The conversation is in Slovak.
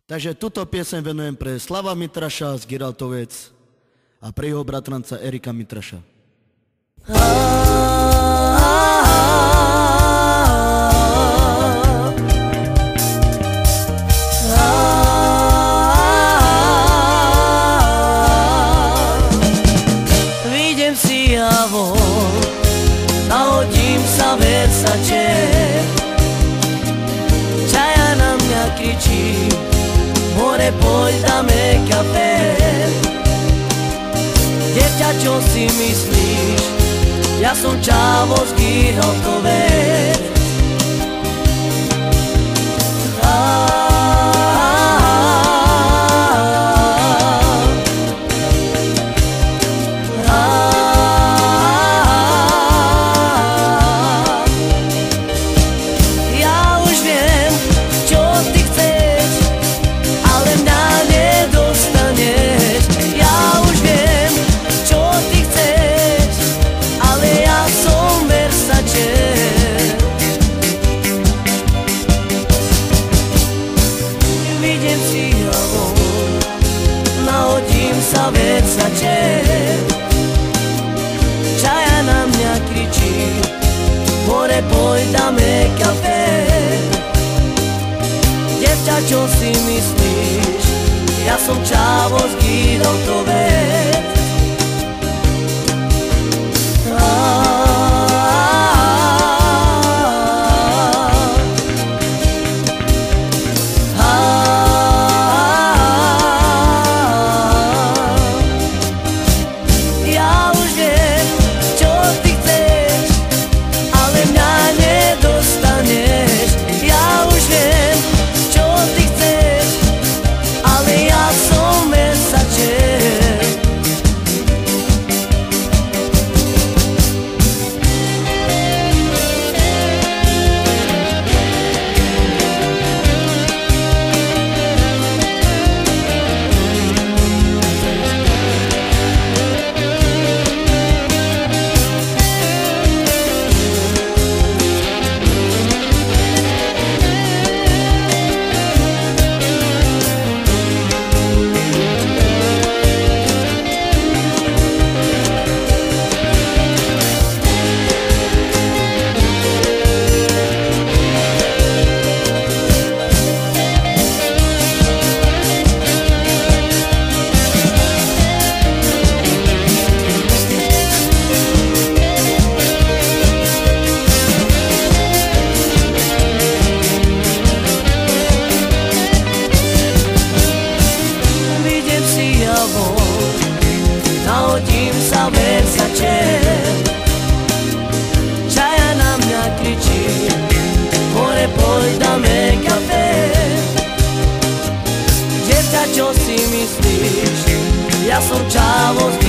Takže túto pieseň venujem pre Slava Mitraša z Giraltovec a pre jeho bratranca Erika Mitraša. Vyjdem si ja von, nahodím sa versače, čaja na mňa kričí, more poď dáme kafe. Devťa, čo si myslíš, ja som čavo z Giraltovec. Sa versače, čaja na mňa kričí, more poď dáme kafe. Devťa, čo si myslíš, ja som čavo z Giraltovec. Nahodím sa versače, čaja na mňa kričí, more poď dáme kafe. Devťa, čo si myslíš, ja som čavo z